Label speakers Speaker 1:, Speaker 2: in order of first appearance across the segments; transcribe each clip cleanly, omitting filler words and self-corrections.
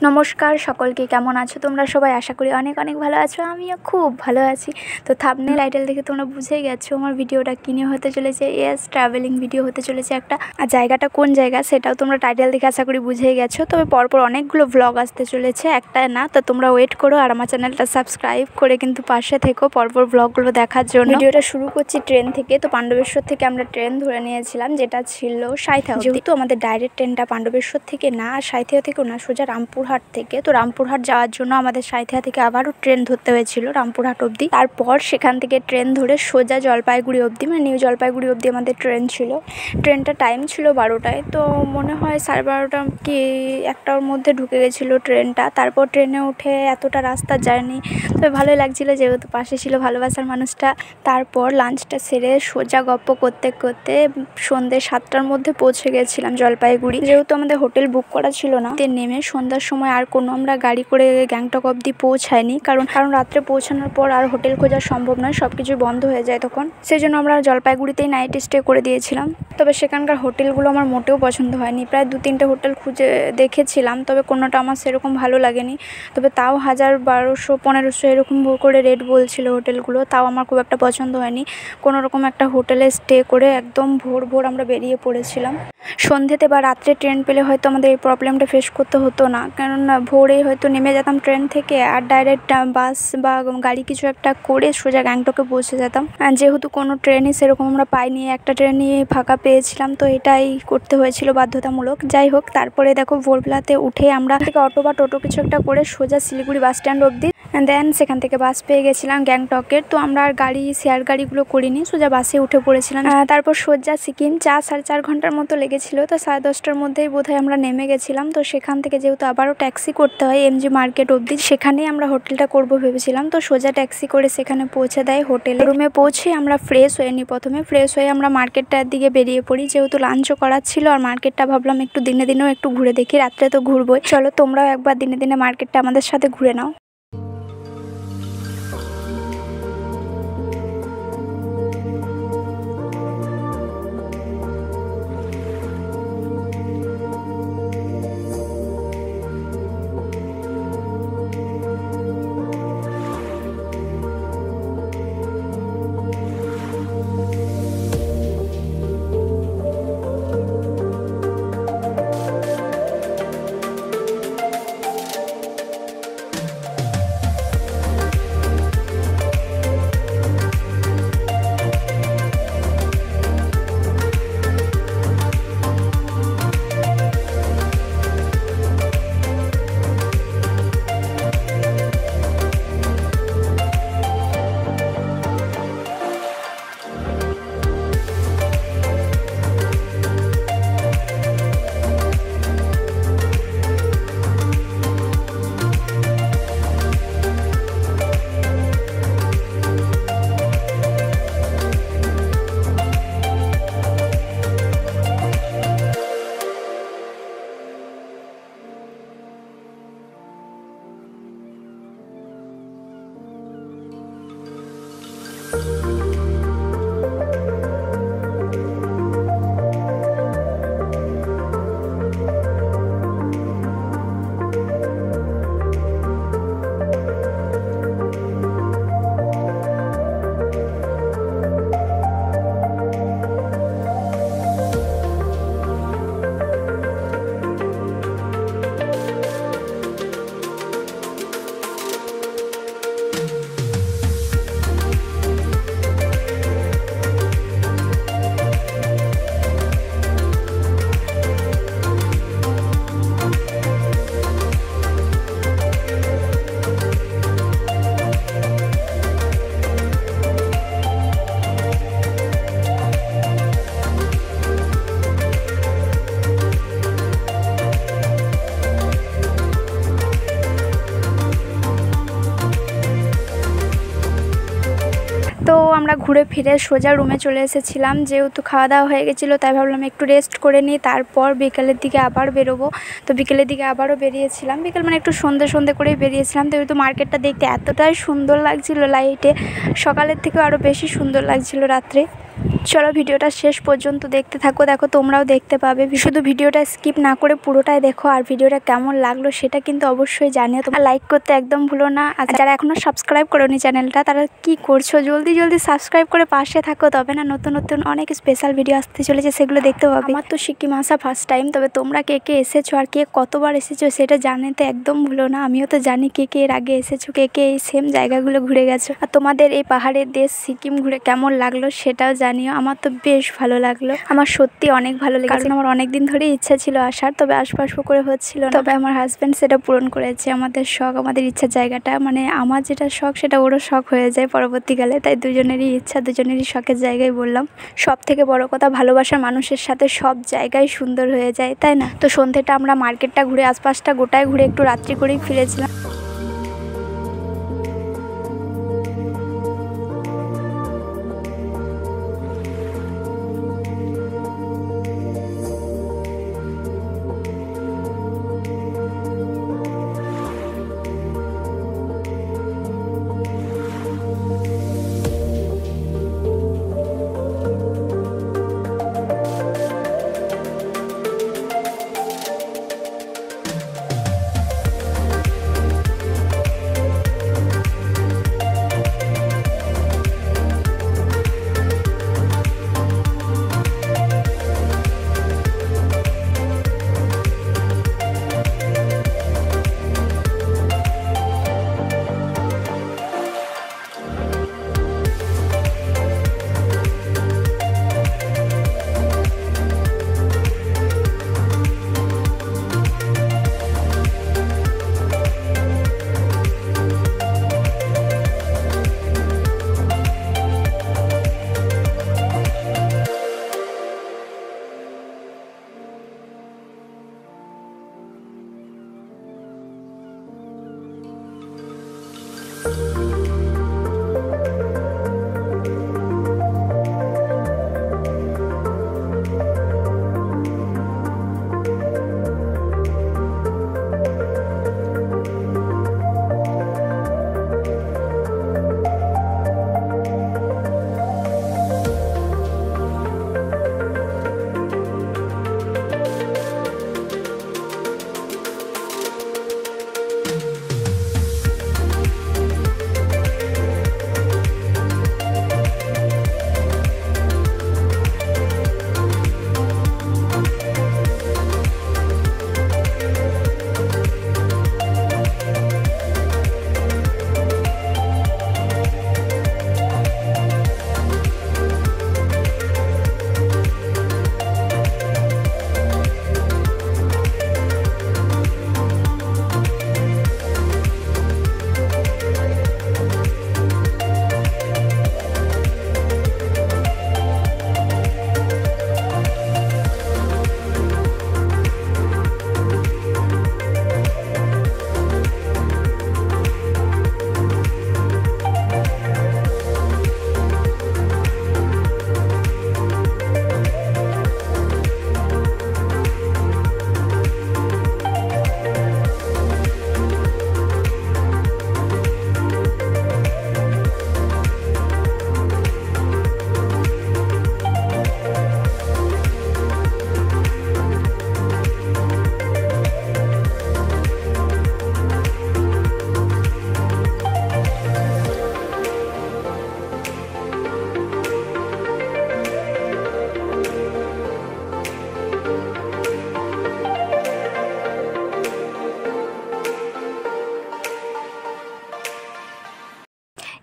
Speaker 1: নমস্কার সকলকে, কেমন আছো তোমরা সবাই? আশা করি অনেক অনেক ভালো আছো। আমিও খুব ভালো আছি। তো থাম্বনেল টাইটেল দেখে তোমরা বুঝেই গেছো আমার ভিডিওটা কিনে হতে চলেছে। ট্রাভেলিং ভিডিও হতে চলেছে একটা। আর জায়গাটা কোন জায়গা সেটাও তোমরা টাইটেল দেখে আশা করি বুঝেই গেছো। তবে পরপর অনেকগুলো ভ্লগ আসতে চলেছে, একটা না। তো তোমরা ওয়েট করো আর আমার চ্যানেলটা সাবস্ক্রাইব করে কিন্তু পাশে থেকো পরপর ভ্লগগুলো দেখার জন্য। ভিডিওটা শুরু করছি ট্রেন থেকে। তো পাণ্ডবেশ্বর থেকে আমরা ট্রেন ধরে নিয়েছিলাম, যেটা ছিল সাঁইথিয়া। যেহেতু আমাদের ডাইরেক্ট ট্রেনটা পাণ্ডবেশ্বর থেকে না, সাঁইথিয়া থেকেও না, সোজা রামপুরহাট থেকে। তো রামপুরহাট যাওয়ার জন্য আমাদের সাঁইথিয়া থেকে আবারও ট্রেন ধরতে হয়েছিল রামপুরহাট অবধি। তারপর সেখান থেকে ট্রেন ধরে সোজা জলপাইগুড়ি অবধি, মানে নিউ জলপাইগুড়ি অবধি আমাদের ট্রেন ছিল। ট্রেনটা টাইম ছিল 12টায়। তো মনে হয় 12:30 কি 1টার মধ্যে ঢুকে গেছিলো ট্রেনটা। তারপর ট্রেনে উঠে এতটা রাস্তা জার্নি, তবে ভালোই লাগছিলো যেহেতু পাশে ছিল ভালোবাসার মানুষটা। তারপর লাঞ্চটা সেরে সোজা গপ্প করতে করতে সন্ধ্যে 7টার মধ্যে পৌঁছে গেছিলাম জলপাইগুড়ি। যেহেতু আমাদের হোটেল বুক করা ছিল না, নেমে সন্ধ্যার সময় আর কোনো আমরা গাড়ি করে গ্যাংটক অবধি পৌঁছায়নি, কারণ রাত্রে পৌঁছানোর পর আর হোটেল খোঁজা সম্ভব নয়, সব কিছু বন্ধ হয়ে যায় তখন। সেই জন্য আমরা জলপাইগুড়িতেই নাইট স্টে করে দিয়েছিলাম। তবে সেখানকার হোটেলগুলো আমার মোটেও পছন্দ হয়নি। প্রায় 2-3টে হোটেল খুঁজে দেখেছিলাম, তবে কোনোটা আমার সেরকম ভালো লাগেনি। তবে তাও 1000, 1200, 1500 এরকম করে রেট বলছিল হোটেলগুলো, তাও আমার খুব একটা পছন্দ হয়নি। কোনোরকম একটা হোটেলে স্টে করে একদম ভোর আমরা বেরিয়ে পড়েছিলাম। সন্ধ্যেতে বা রাত্রে ট্রেন পেলে হয়তো আমাদের এই প্রবলেমটা ফেস করতে হতো না, কারণ ভোরেই হয়তো নেমে যেতাম ট্রেন থেকে আর ডাইরেক্ট বাস বা গাড়ি কিছু একটা করে সোজা গ্যাংটকে পৌঁছে যেতাম। যেহেতু কোনো ট্রেনই সেরকম আমরা পাইনি, একটা ট্রেনই ফাঁকা পেয়েছিলাম, তো এটাই করতে হয়েছিল বাধ্যতামূলক। যাই হোক, তারপরে দেখো ভোরবেলাতে উঠে আমরা থেকে অটো বা টোটো কিছু একটা করে সোজা শিলিগুড়ি বাস স্ট্যান্ড অবধি, দেন সেখান থেকে বাস পেয়ে গেছিলাম গ্যাংটকের। তো আমরা আর শেয়ার গাড়িগুলো করিনি, সোজা বাসে উঠে পড়েছিলাম। তারপর সোজা সিকিম 4-4.5 ঘন্টার মতো লেগেছিল। তো 10:30টার মধ্যেই বোধহয় আমরা নেমে গেছিলাম। তো সেখান থেকে যেহেতু আবারও ট্যাক্সি করতে হয় এমজি মার্কেট অবধি, সেখানেই আমরা হোটেলটা করব ভেবেছিলাম। তো সোজা ট্যাক্সি করে সেখানে পৌঁছে দেয় হোটেলে। রুমে পৌঁছে আমরা ফ্রেশ হয়ে নিই। প্রথমে ফ্রেশ হয়ে আমরা মার্কেটটার দিকে বেরিয়ে পড়ি, যেহেতু লাঞ্চও করার ছিল। আর মার্কেটটা ভাবলাম একটু দিনেও একটু ঘুরে দেখি, রাত্রে তো ঘুরবোই। চলো তোমরাও একবার দিনে মার্কেটটা আমাদের সাথে ঘুরে নাও। তো আমরা ঘুরে ফিরে সোজা রুমে চলে এসেছিলাম। যেহেতু খাওয়া দাওয়া হয়ে গেছিলো, তাই ভাবলাম একটু রেস্ট করে নিই, তারপর বিকেলের দিকে আবার বেরোবো। তো বিকেলের দিকে আবারও বেরিয়েছিলাম। বিকেল মানে একটু সন্ধে করেই বেরিয়েছিলাম। তো যেহেতু মার্কেটটা দেখতে এতটাই সুন্দর লাগছিলো লাইটে, সকালের থেকেও আরও বেশি সুন্দর লাগছিলো রাত্রে। চলো ভিডিওটা শেষ পর্যন্ত দেখতে থাকো, দেখো তোমরাও দেখতে পাবে। শুধু ভিডিওটা স্কিপ না করে পুরোটাই দেখো, আর ভিডিওটা কেমন লাগলো সেটা কিন্তু অবশ্যই জানিও। তোমরা লাইক করতে একদম ভুলো না, আর যারা এখনো সাবস্ক্রাইব করোনি চ্যানেলটা তারা কি করছো, জলদি জলদি সাবস্ক্রাইব করে পাশে থাকো, তবে না নতুন নতুন অনেক স্পেশাল ভিডিও আসতে চলেছে, সেগুলো দেখতে পাবে। আমার তো সিকিম আসা ফার্স্ট টাইম, তবে তোমরা কে কে এসেছো আর কে কতবার এসেছো সেটা জানাতে একদম ভুলো না। আমিও তো জানি কে কে এর আগে এসেছো, কে কে এই সেম জায়গাগুলো ঘুরে গেছো, আর তোমাদের এই পাহাড়ের দেশ সিকিম ঘুরে কেমন লাগলো সেটাও জানিও। আমার তো বেশ ভালো লাগলো, আমার সত্যি অনেক ভালো লেগেছে, কারণ আমার অনেক দিন ধরেই ইচ্ছা ছিল আসার, তবে আসবো করে হচ্ছিল না। তবে আমার হাজব্যান্ড সেটা পূরণ করেছে, আমাদের শখ, আমাদের ইচ্ছার জায়গাটা, মানে আমার যেটা শখ সেটা ওরও শখ হয়ে যায় পরবর্তীকালে, তাই দুজনেরই ইচ্ছা, দুজনেরই শখের জায়গায় বললাম। সব থেকে বড় কথা, ভালোবাসার মানুষের সাথে সব জায়গায় সুন্দর হয়ে যায়, তাই না? তো সন্ধ্যেটা আমরা মার্কেটটা ঘুরে, আশপাশটা গোটায় ঘুরে একটু রাত্রি করেই ফিরেছিলাম।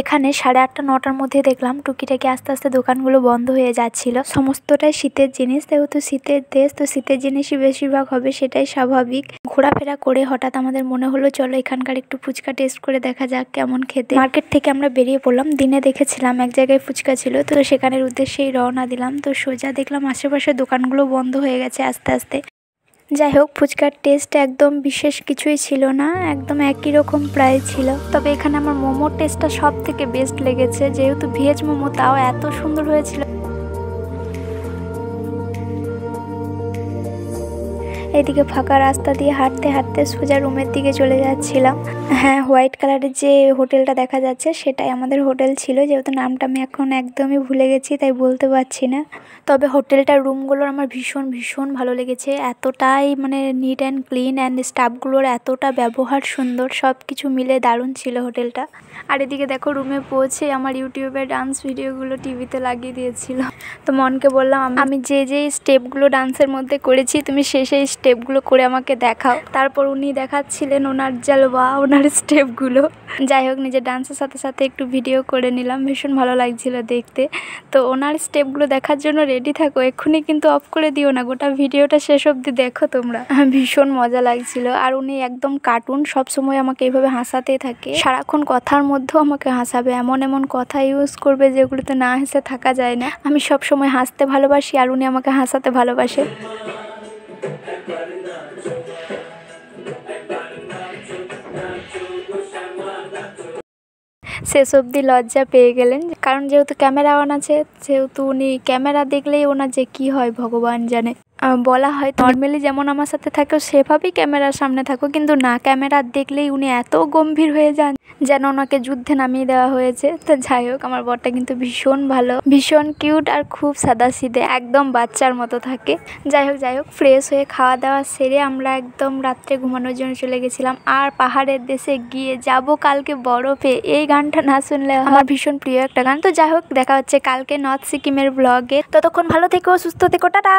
Speaker 1: এখানে 8:30-9টার মধ্যে দেখলাম টুকিটাকি আস্তে আস্তে দোকানগুলো বন্ধ হয়ে যাচ্ছিল। সমস্তটাই শীতের জিনিস, যেহেতু শীতের দেশ, তো শীতের জিনিসই বেশিরভাগ হবে, সেটাই স্বাভাবিক। ঘোরাফেরা করে হঠাৎ আমাদের মনে হলো চলো এখানকার একটু ফুচকা টেস্ট করে দেখা যাক কেমন খেতে। মার্কেট থেকে আমরা বেরিয়ে পড়লাম। দিনে দেখেছিলাম এক জায়গায় ফুচকা ছিল, তো সেখানের উদ্দেশ্যেই রওনা দিলাম। তো সোজা দেখলাম আশেপাশে দোকানগুলো বন্ধ হয়ে গেছে আস্তে আস্তে। যাই হোক, ফুচকার টেস্ট একদম বিশেষ কিছুই ছিল না, একদম একই রকম প্রায় ছিল। তবে এখানে আমার মোমোর টেস্টটা সব থেকে বেস্ট লেগেছে, যেহেতু ভেজ মোমো, তাও এত সুন্দর হয়েছিল। এদিকে ফাঁকা রাস্তা দিয়ে হাঁটতে হাঁটতে সোজা রুমের দিকে চলে যাচ্ছিলাম। হ্যাঁ, হোয়াইট কালারের যে হোটেলটা দেখা যাচ্ছে সেটাই আমাদের হোটেল ছিল, যেহেতু নামটা আমি এখন একদমই ভুলে গেছি তাই বলতে পারছি না। তবে হোটেলটার রুমগুলোর আমার ভীষণ ভীষণ ভালো লেগেছে, এতটাই মানে নিট অ্যান্ড ক্লিন অ্যান্ড স্টাফগুলোর এতটা ব্যবহার সুন্দর, সব কিছু মিলে দারুণ ছিল হোটেলটা। আর এদিকে দেখো রুমে পৌঁছে আমার ইউটিউবের ডান্স ভিডিওগুলো টিভিতে লাগিয়ে দিয়েছিল। তো মনকে বললাম আমি যে যে স্টেপগুলো ডান্সের মধ্যে করেছি তুমি সেই স্টেপগুলো করে আমাকে দেখাও। তারপর উনি দেখাচ্ছিলেন ওনার জালওয়া, ওনার স্টেপগুলো। যাই হোক, নিজের ডান্সের সাথে সাথে একটু ভিডিও করে নিলাম, ভীষণ ভালো লাগছিল দেখতে। তো ওনার স্টেপগুলো দেখার জন্য রেডি থাকো, এক্ষুনি কিন্তু অফ করে দিও না, গোটা ভিডিওটা শেষ অবধি দেখো তোমরা, ভীষণ মজা লাগছিল। আর উনি একদম কার্টুন, সবসময় আমাকে এইভাবে হাসাতেই থাকে, সারাক্ষণ কথার মধ্যেও আমাকে হাসাবে, এমন এমন কথা ইউজ করবে যেগুলোতে না হেসে থাকা যায় না। আমি সব সময় হাসতে ভালোবাসি আর উনি আমাকে হাসাতে ভালোবাসে। শেষ অবধি লজ্জা পেয়ে গেলেন, কারণ যেহেতু ক্যামেরা অন আছে, সেহেতু উনি ক্যামেরা দেখলেই ওনার যে কি হয় ভগবান জানে। বলা হয় নর্মালি যেমন আমার সাথে থাকো সেভাবেই ক্যামেরার সামনে থাকো, কিন্তু না, ক্যামেরা দেখলেই উনি এত গম্ভীর হয়ে যান যেন ওনাকে যুদ্ধে নামিয়ে দেওয়া হয়েছে। তো যাই হোক, আমার বরটা কিন্তু ভীষণ ভালো, ভীষণ কিউট আর খুব সাদাসিধে, একদম বাচ্চার মতো থাকে। যাই হোক, ফ্রেশ হয়ে খাওয়া দাওয়া সেরে আমরা একদম রাত্রে ঘুমানোর জন্য চলে গেছিলাম। আর পাহাড়ের দেশে গিয়ে যাব কালকে বরফে, এই গানটা না শুনলে আমার ভীষণ প্রিয় একটা গান। তো যাই হোক, দেখা হচ্ছে কালকে নর্থ সিকিমের ব্লগে। ততক্ষণ ভালো থেকো, সুস্থ থেকো, টাটা।